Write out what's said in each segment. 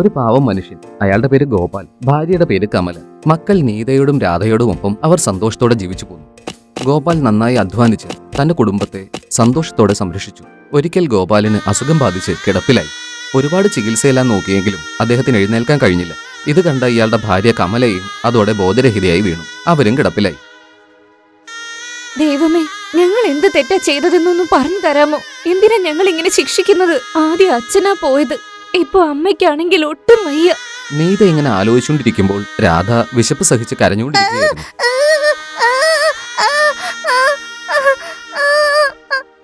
ഒരു പാവം മനുഷ്യൻ. അയാളുടെ പേര് ഗോപാൽ, ഭാര്യയുടെ പേര് കമല. മക്കൾ നീതയോടും രാധയോടുമൊപ്പം അവർ സന്തോഷത്തോടെ ജീവിച്ചു പോന്നു. ഗോപാൽ നന്നായി അധ്വാനിച്ച് തന്റെ കുടുംബത്തെ സന്തോഷത്തോടെ സംരക്ഷിച്ചു. ഒരിക്കൽ ഗോപാലിന് അസുഖം ബാധിച്ച് കിടപ്പിലായി. ഒരുപാട് ചികിത്സയെല്ലാം നോക്കിയെങ്കിലും അദ്ദേഹത്തിന് എഴുന്നേൽക്കാൻ കഴിഞ്ഞില്ല. ഇത് കണ്ട ഇയാളുടെ ഭാര്യ കമലയും അതോടെ ബോധരഹിതയായി വീണു. അവരും കിടപ്പിലായി. ദൈവമേ, ഞങ്ങൾ എന്ത് തെറ്റാ ചെയ്തതെന്നൊന്നും പറഞ്ഞു തരാമോ? എന്തിനാ ഞങ്ങൾ ഇങ്ങനെ ശിക്ഷിക്കുന്നത്? ആദ്യം അച്ഛനാ പോയത്, ഇപ്പൊ അമ്മയ്ക്കാണെങ്കിൽ ഒട്ടും വയ്യ. നീത ഇങ്ങനെ ആലോചിച്ചുകൊണ്ടിരിക്കുമ്പോൾ രാധ വിശപ്പ് സഹിച്ച് കരഞ്ഞുകൊണ്ടിരിക്കുകയായിരുന്നു.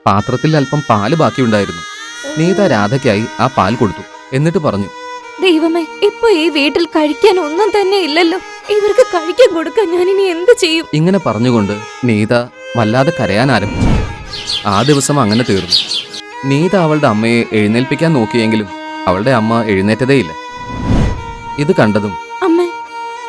പാത്രത്തിൽ അല്പം പാല് ബാക്കിയുണ്ടായിരുന്നു. നീത രാധയ്ക്കായി ആ പാൽ കൊടുത്തു. എന്നിട്ട് പറഞ്ഞു, ദൈവമേ, ഇപ്പൊ ഈ വീട്ടിൽ കഴിക്കാൻ ഒന്നും തന്നെ ഇല്ലല്ലോ. ഇവർക്ക് കഴിക്കാൻ കൊടുക്കാൻ ഞാൻ ഇനി എന്ത് ചെയ്യും? ഇങ്ങനെ പറഞ്ഞുകൊണ്ട് നീത വല്ലാതെ കരയാൻ ആരംഭിച്ചു. ആ ദിവസം അങ്ങനെ തീർന്നു. നീത അവളുടെ അമ്മയെ എഴുന്നേൽപ്പിക്കാൻ നോക്കിയെങ്കിലും അവളുടെ അമ്മ എഴുന്നേറ്റതേയില്ല. ഇത് കണ്ടതും, അമ്മേ,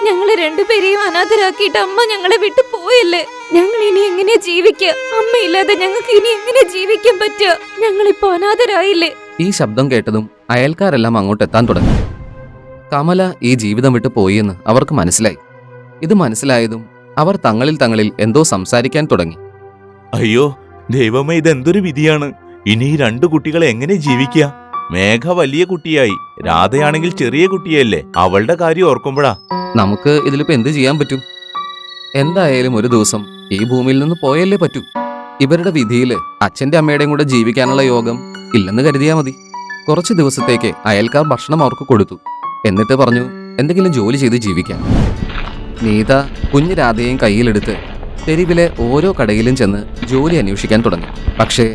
ഞങ്ങളെ രണ്ടുപേരെയും അനാഥരാക്കിയിട്ട് അമ്മ ഞങ്ങളെ വിട്ടു പോയല്ലേ. ഞങ്ങൾ ഇനി എങ്ങനെ ജീവിക്കുക? അമ്മയില്ലാതെ ഞങ്ങൾക്ക് ഇനി എങ്ങനെ ജീവിക്കാൻ പറ്റുക? ഞങ്ങളിപ്പോ അനാഥരായില്ലേ. ഈ ശബ്ദം കേട്ടതും അയൽക്കാരെല്ലാം അങ്ങോട്ടെത്താൻ തുടങ്ങി. കമല ഈ ജീവിതം വിട്ടു പോയി എന്ന് അവർക്ക് മനസ്സിലായി. ഇത് മനസ്സിലായതും അവർ തങ്ങളിൽ എന്തോ സംസാരിക്കാൻ തുടങ്ങി. അയ്യോ ദൈവമേ, ഇതെന്തൊരു വിധിയാണ്. ഇനി ഈ 2 കുട്ടികളെ എങ്ങനെ ജീവിക്കുക? മേഘ വലിയ കുട്ടിയായി, രാധയാണെങ്കിൽ ചെറിയ കുട്ടിയല്ലേ. അവളുടെ കാര്യം ഓർക്കുമ്പോഴാ. നമുക്ക് ഇതിലിപ്പോ എന്ത് ചെയ്യാൻ പറ്റും? എന്തായാലും ഒരു ദിവസം ഈ ഭൂമിയിൽ നിന്ന് പോയല്ലേ പറ്റൂ. ഇവരുടെ വിധിയില് അച്ഛന്റെ അമ്മയുടെയും കൂടെ ജീവിക്കാനുള്ള യോഗം ഇല്ലെന്ന് കരുതിയാ മതി. കുറച്ച് ദിവസത്തേക്ക് അയൽക്കാർ ഭക്ഷണം അവർക്ക് കൊടുത്തു. എന്നിട്ട് പറഞ്ഞു, എന്തെങ്കിലും ജോലി ചെയ്ത് ജീവിക്കാം. നീത കുഞ്ഞു രാധയെയും കയ്യിലെടുത്ത് തെരുവിലെ ഓരോ കടയിലും ചെന്ന് ജോലി അന്വേഷിക്കാൻ തുടങ്ങി. പക്ഷേ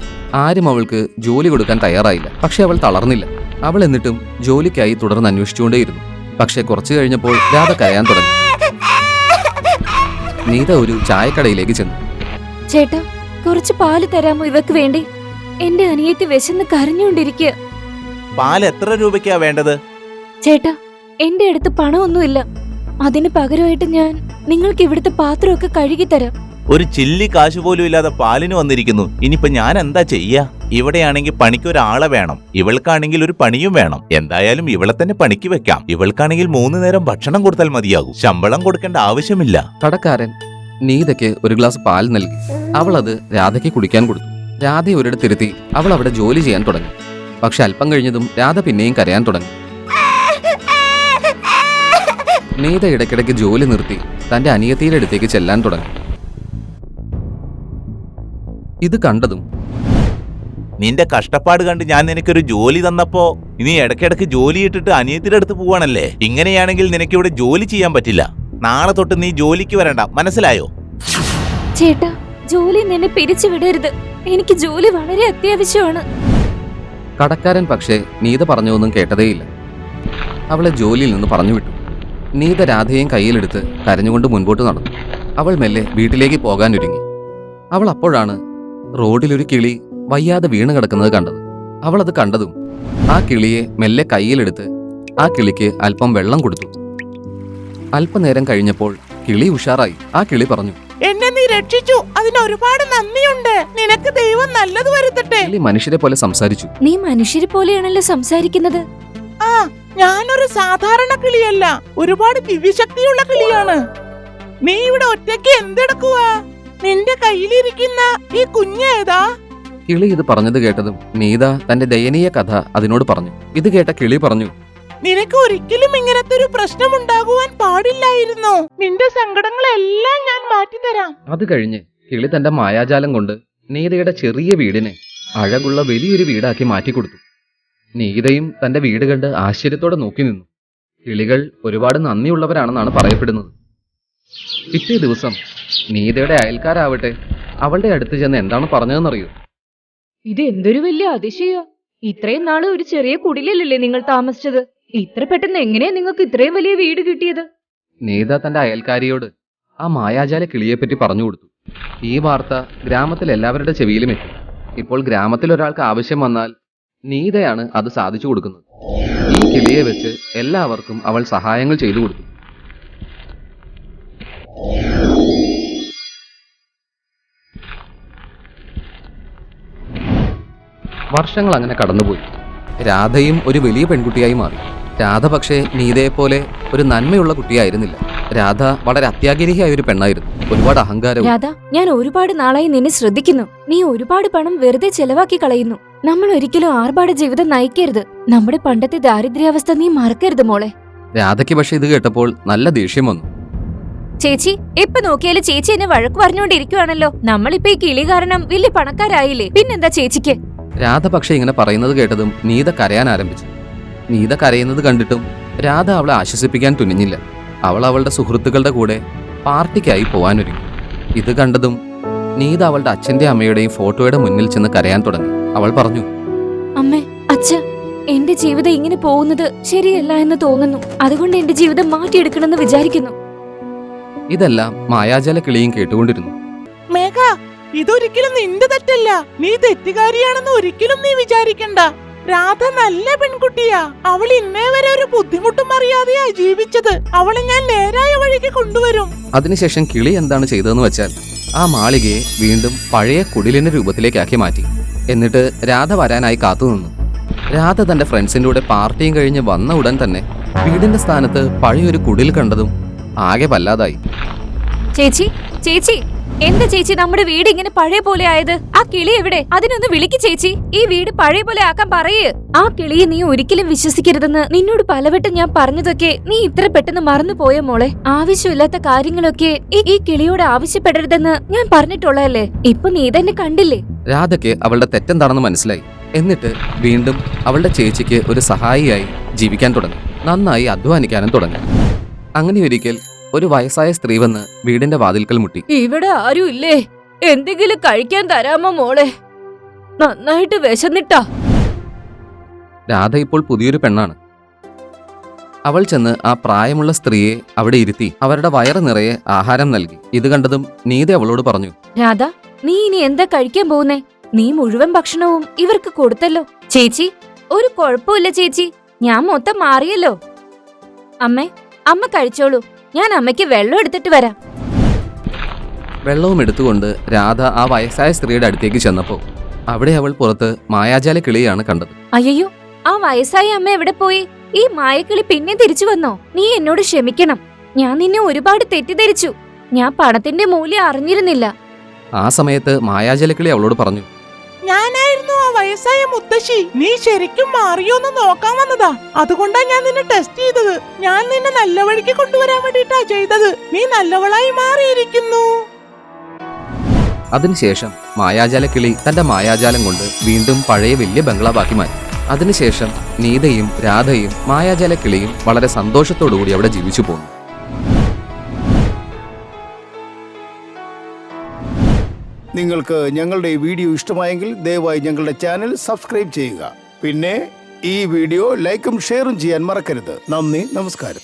ആരും അവൾക്ക് ജോലി കൊടുക്കാൻ തയ്യാറായില്ല. പക്ഷെ അവൾ തളർന്നില്ല. അവൾ എന്നിട്ടും ജോലിക്കായി തുടർന്ന് അന്വേഷിച്ചുകൊണ്ടേയിരുന്നു. പക്ഷെ കുറച്ചു കഴിഞ്ഞപ്പോൾ രാധ കരയാൻ തുടങ്ങി. നീത ഒരു ചായക്കടയിലേക്ക് ചെന്നു. ചേട്ടാ, കുറച്ച് പാല് തരാമോ ഇവക്ക് വേണ്ടി? എന്റെ അനിയത്തി വിശന്ന് കരഞ്ഞുകൊണ്ടിരിക്കുക. പാൽ എത്ര രൂപയ്ക്കാ വേണ്ടത്? ചേട്ടാ, എന്റെ അടുത്ത് പണമൊന്നുമില്ല. അതിന് പകരമായിട്ട് ഞാൻ നിങ്ങൾക്ക് ഇവിടുത്തെ പാത്രമൊക്കെ കഴുകി തരാം. ഒരു ചില്ലി കാശ് പോലും ഇല്ലാതെ പാലിന് വന്നിരിക്കുന്നു. ഇനിയിപ്പോ ഞാൻ എന്താ ചെയ്യാ? ഇവിടെയാണെങ്കിൽ പണിക്കൊരാളെ വേണം, ഇവൾക്കാണെങ്കിൽ ഒരു പണിയും വേണം. എന്തായാലും ഇവളെ തന്നെ പണിക്ക് വെക്കാം. ഇവൾക്കാണെങ്കിൽ 3 നേരം ഭക്ഷണം കൊടുത്താൽ മതിയാകും. ശമ്പളം കൊടുക്കേണ്ട ആവശ്യമില്ല. കടക്കാരൻ നീതയ്ക്ക് ഒരു ഗ്ലാസ് പാൽ നൽകി. അവൾ അത് രാധയ്ക്ക് കുടിക്കാൻ കൊടുത്തു. രാധയെ ഒരിടത്തിരുത്തി അവൾ അവിടെ ജോലി ചെയ്യാൻ തുടങ്ങി. പക്ഷെ അല്പം കഴിഞ്ഞതും രാധ പിന്നെയും കരയാൻ തുടങ്ങി. നീത ഇടയ്ക്കിടയ്ക്ക് ജോലി നിർത്തി തന്റെ അനിയത്തിയുടെ അടുത്തേക്ക് ചെല്ലാൻ തുടങ്ങി. ഇത് കണ്ടതും, നിന്റെ കഷ്ടപ്പാട് കണ്ട് ഞാൻ നിനക്കൊരു ജോലി തന്നപ്പോ നീ ഇടയ്ക്കിടയ്ക്ക് ജോലി ഇട്ടിട്ട് അനിയത്തിയുടെ അടുത്ത് പോവാണല്ലേ. ഇങ്ങനെയാണെങ്കിൽ നിനക്കിവിടെ ജോലി ചെയ്യാൻ പറ്റില്ല. നാളെ തൊട്ട് നീ ജോലിക്ക് വരണ്ട, മനസ്സിലായോ? ചേട്ടാ, ജോലി നിന്നെ പിരിച്ചു വിടരുത്. എനിക്ക് ജോലി വളരെ അത്യാവശ്യമാണ്. കടക്കാരൻ പക്ഷേ നീത പറഞ്ഞൊന്നും കേട്ടതേയില്ല. അവളെ ജോലിയിൽ നിന്ന് പറഞ്ഞു വിട്ടു. നീത രാധയും കയ്യിലെടുത്ത് കരഞ്ഞുകൊണ്ട് മുൻപോട്ട് നടന്നു. അവൾ മെല്ലെ വീട്ടിലേക്ക് പോകാനൊരുങ്ങി. അവൾ അപ്പോഴാണ് റോഡിലൊരു കിളി വയ്യാതെ വീണ് കിടക്കുന്നത് കണ്ടത്. അവൾ അത് കണ്ടതും ആ കിളിയെ മെല്ലെ കയ്യിലെടുത്ത് ആ കിളിക്ക് അല്പം വെള്ളം കൊടുത്തു. അല്പനേരം കഴിഞ്ഞപ്പോൾ കിളി ഉഷാറായി. ആ കിളി പറഞ്ഞു, എന്നെ നീ രക്ഷിച്ചു, അതിന് ഒരുപാട് നന്ദിയുണ്ട്. നിനക്ക് ദൈവം നല്ലത് വരുത്തട്ടെ. കിളി മനുഷ്യരെ പോലെ സംസാരിച്ചു. നീ മനുഷ്യരെ പോലെയാണല്ലോ സംസാരിക്കുന്നത്. ആ, ഞാനൊരു സാധാരണ കിളിയല്ല, ഒരുപാട് ദിവ്യശക്തിയുള്ള കിളിയാണ്. നീ ഇവിടെ ഒറ്റയ്ക്ക് എന്തെടുക്കുവാ? നിന്റെ കയ്യിലിരിക്കുന്ന ഈ കുഞ്ഞേതാ? കിളി ഇത് പറഞ്ഞത് കേട്ടതും നീത തന്റെ ദയനീയ കഥ അതിനോട് പറഞ്ഞു. ഇത് കേട്ട കിളി പറഞ്ഞു, നിനക്ക് ഒരിക്കലും ഇങ്ങനത്തെ ഒരു പ്രശ്നം ഉണ്ടാകുവാൻ പാടില്ലായിരുന്നു. നിന്റെ സങ്കടങ്ങളെല്ലാം ഞാൻ മാറ്റിത്തരാം. അത് കഴിഞ്ഞ് കിളി തന്റെ മായാജാലം കൊണ്ട് നീതയുടെ ചെറിയ വീടിനെ അഴകുള്ള വലിയൊരു വീടാക്കി മാറ്റിക്കൊടുത്തു. നീതയും തന്റെ വീട് കണ്ട് ആശ്ചര്യത്തോടെ നോക്കി നിന്നു. കിളികൾ ഒരുപാട് നന്ദിയുള്ളവരാണെന്നാണ് പറയപ്പെടുന്നത്. പിറ്റേ ദിവസം നീതയുടെ അയൽക്കാരാവട്ടെ അവളുടെ അടുത്ത് ചെന്ന് എന്താണ് പറഞ്ഞതെന്നറിയോ? ഇത് എന്തൊരു വലിയ അതിശയ! ഇത്രയും നാള് ഒരു ചെറിയ കുടിലല്ലേ നിങ്ങൾ താമസിച്ചത്? ഇത്ര പെട്ടെന്ന് എങ്ങനെയാ നിങ്ങൾക്ക് ഇത്രയും വലിയ വീട് കിട്ടിയത്? നീത തന്റെ അയൽക്കാരിയോട് ആ മായാജാല കിളിയെപ്പറ്റി പറഞ്ഞു കൊടുത്തു. ഈ വാർത്ത ഗ്രാമത്തിൽ എല്ലാവരുടെ ചെവിയിലും എത്തി. ഇപ്പോൾ ഗ്രാമത്തിൽ ഒരാൾക്ക് ആവശ്യം വന്നാൽ നീതയാണ് അത് സാധിച്ചു കൊടുക്കുന്നത്. ഈ കിളിയെ വെച്ച് എല്ലാവർക്കും അവൾ സഹായങ്ങൾ ചെയ്തു കൊടുത്തു. വർഷങ്ങൾ അങ്ങനെ കടന്നുപോയി. രാധയും ഒരു വലിയ പെൺകുട്ടിയായി മാറി. രാധ പക്ഷേ നീതയെപ്പോലെ ഒരു നന്മയുള്ള കുട്ടിയായിരുന്നില്ല. രാധ വളരെ അത്യാഗ്രഹിയായ ഒരു പെണ്ണായിരുന്നു. ഒരുപാട് അഹങ്കാരവും. രാധ, ഞാൻ ഒരുപാട് നാളായി നിന്നെ ശ്രദ്ധിക്കുന്നു. നീ ഒരുപാട് പണം വെറുതെ ചെലവാക്കി കളയുന്നു. നമ്മൾ ഒരിക്കലും ആർഭാട ജീവിതം നയിക്കരുത്. നമ്മുടെ പണ്ടത്തെ ദാരിദ്ര്യാവസ്ഥ നീ മറക്കരുത് മോളെ. രാധയ്ക്ക് പക്ഷെ ഇത് കേട്ടപ്പോൾ നല്ല ദേഷ്യം വന്നു. ചേച്ചി, എപ്പോ നോക്കിയാലും ചേച്ചി എന്നെ വഴക്ക് പറഞ്ഞുകൊണ്ടിരിക്കുവാണല്ലോ. നമ്മളിപ്പോ ഈ കിളി കാരണം വലിയ പണക്കാരായില്ലേ, പിന്നെന്താ ചേച്ചിക്ക്? രാധ പക്ഷെ ഇങ്ങനെ പറയുന്നത് കേട്ടതും നീത കരയാൻ ആരംഭിച്ചു. നീത കരയുന്നത് കണ്ടിട്ടും രാധ അവളെ ആശ്വസിപ്പിക്കാൻ തുനിഞ്ഞില്ല. അവൾ അവളുടെ സുഹൃത്തുക്കളുടെ കൂടെ പാർട്ടിക്കായി പോവാനൊരുങ്ങി. ഇത് കണ്ടതും നീത അവളുടെ അച്ഛന്റെ അമ്മയുടെയും ഫോട്ടോയുടെ മുന്നിൽ ചെന്ന് കരയാൻ തുടങ്ങി. അവൾ പറഞ്ഞു, അമ്മേ, അച്ഛ, എന്റെ ജീവിതം ഇങ്ങനെ പോകുന്നത് ശരിയല്ല എന്ന് തോന്നുന്നു. അതുകൊണ്ട് എന്റെ ജീവിതം മാറ്റിയെടുക്കണമെന്ന് വിചാരിക്കുന്നു. ഇതെല്ലാം മായാജാല കിളിയും കേട്ടുകൊണ്ടിരുന്നു. മേഘ, ഇതൊരിക്കലും നിന്റെ തെറ്റല്ല. നീ തെറ്റുകാരിയാണെന്ന് ഒരിക്കലും നീ വിചാരിക്കണ്ട. രാധ നല്ല പെൺകുട്ടിയാ. അവൾ ഇന്നേ വരെ ഒരു ബുദ്ധിമുട്ടും അറിയാതെയാ ജീവിച്ചത്. അവളെ ഞാൻ നേരായ വഴിക്ക് കൊണ്ടുവരും. അതിനുശേഷം കിളി എന്താണ് ചെയ്തതെന്ന് വെച്ചാൽ ആ മാളികയെ വീണ്ടും പഴയ കുടിലിന്റെ രൂപത്തിലേക്കാക്കി മാറ്റി. എന്നിട്ട് രാധ വരാനായി കാത്തുനിന്നു. രാധ തന്റെ ഫ്രണ്ട്സിന്റെ കൂടെ പാർട്ടിയും കഴിഞ്ഞ് വന്ന ഉടൻ തന്നെ വീടിന്റെ സ്ഥാനത്ത് പഴയൊരു കുടിൽ കണ്ടതും ആകെ വല്ലാതായി. ചേച്ചി, ചേച്ചി, എന്താ ചേച്ചി നമ്മുടെ വീട് ഇങ്ങനെ പഴയ പോലെ ആയത്? ആ കിളി എവിടെ? അതിനൊന്ന് വിളിക്ക് ചേച്ചി. ഈ വീട് പഴയ പോലെ ആക്കാൻ പറയ്. ആ കിളിയെ നീ ഒരിക്കലും വിശ്വസിക്കരുതെന്ന് നിന്നോട് പലവട്ടം ഞാൻ പറഞ്ഞതൊക്കെ നീ ഇത്ര പെട്ടെന്ന് മറന്നുപോയ മോളെ. ആവശ്യമില്ലാത്ത കാര്യങ്ങളൊക്കെ ഈ കിളിയോട് ആവശ്യപ്പെടരുതെന്ന് ഞാൻ പറഞ്ഞിട്ടുള്ളതല്ലേ. ഇപ്പൊ നീ തന്നെ കണ്ടില്ലേ? രാധയ്ക്ക് അവളുടെ തെറ്റെന്താണെന്ന് മനസ്സിലായി. എന്നിട്ട് വീണ്ടും അവളുടെ ചേച്ചിക്ക് ഒരു സഹായിയായി ജീവിക്കാൻ തുടങ്ങി. നന്നായി അധ്വാനിക്കാനും തുടങ്ങി. അങ്ങനെ ഒരിക്കൽ ഒരു വയസ്സായ സ്ത്രീ വന്ന് വീടിന്റെ വാതിൽക്കൽ മുട്ടി. ഇവിടെ ആരും ഇല്ലേ? എന്തെങ്കിലും കഴിക്കാൻ തരാമോ മോളെ? നന്നായിട്ട് വിശന്നിട്ടാ. രാധ ഇപ്പോൾ പുതിയൊരു പെണ്ണാണ്. അവൾ ചെന്ന് ആ പ്രായമുള്ള സ്ത്രീയെ അവിടെ ഇരുത്തി അവരുടെ വയറ് നിറയെ ആഹാരം നൽകി. ഇത് കണ്ടതും നീത അവളോട് പറഞ്ഞു, രാധ, നീ ഇനി എന്താ കഴിക്കാൻ പോകുന്നേ? നീ മുഴുവൻ ഭക്ഷണവും ഇവർക്ക് കൊടുത്തല്ലോ. ചേച്ചി, ഒരു കുഴപ്പമില്ല ചേച്ചി, ഞാൻ മൊത്തം മാറിയല്ലോ. അമ്മ കഴിച്ചോളൂ. ഞാൻ അമ്മയ്ക്ക് വെള്ളം എടുത്തിട്ട് വരാം. വെള്ളവും എടുത്തുകൊണ്ട് രാധ ആ വയസ്സായ സ്ത്രീയുടെ അടുത്തേക്ക് ചെന്നപ്പോൾ അവിടെ അവൾ പുറത്ത് മായാജാല കിളിയാണ് കണ്ടത്. അയ്യോ, ആ വയസ്സായ അമ്മ എവിടെ പോയി? ഈ മായക്കിളി പിന്നെ തിരിച്ചു വന്നോ? നീ എന്നോട് ക്ഷമിക്കണം. ഞാൻ നിന്നെ ഒരുപാട് തെറ്റിദ്ധരിച്ചു. ഞാൻ പണത്തിന്റെ മൂല്യം അറിഞ്ഞിരുന്നില്ല. ആ സമയത്ത് മായാജാല കിളി അവളോട് പറഞ്ഞു, ഞാനായിരുന്നു ആ വയസ്സായ മുത്തശ്ശി. നീ ശരിക്കും മാറിയോന്ന് നോക്കാൻ വന്നതാ. അതുകൊണ്ടാ ഞാൻ നിന്നെ ടെസ്റ്റ് ചെയ്തത്. ഞാൻ നിന്നെ നല്ല വഴിക്ക് കൊണ്ടുവരാൻ വേണ്ടിട്ടാ ചെയ്തത്. നീ നല്ലവളായി മാറിയിരിക്കുന്നു. അതിനുശേഷം മായാജാല കിളി തന്റെ മായാജാലം കൊണ്ട് വീണ്ടും പഴയ വലിയ ബംഗ്ലാവാക്കി മാറ്റി. അതിനുശേഷം നീതയും രാധയും മായാജാല കിളിയും വളരെ സന്തോഷത്തോടുകൂടി അവിടെ ജീവിച്ചു പോന്നു. നിങ്ങൾക്ക് ഞങ്ങളുടെ ഈ വീഡിയോ ഇഷ്ടമായെങ്കിൽ ദയവായി ഞങ്ങളുടെ ചാനൽ സബ്സ്ക്രൈബ് ചെയ്യുക. പിന്നെ ഈ വീഡിയോ ലൈക്കും ഷെയറും ചെയ്യാൻ മറക്കരുത്. നന്ദി, നമസ്കാരം.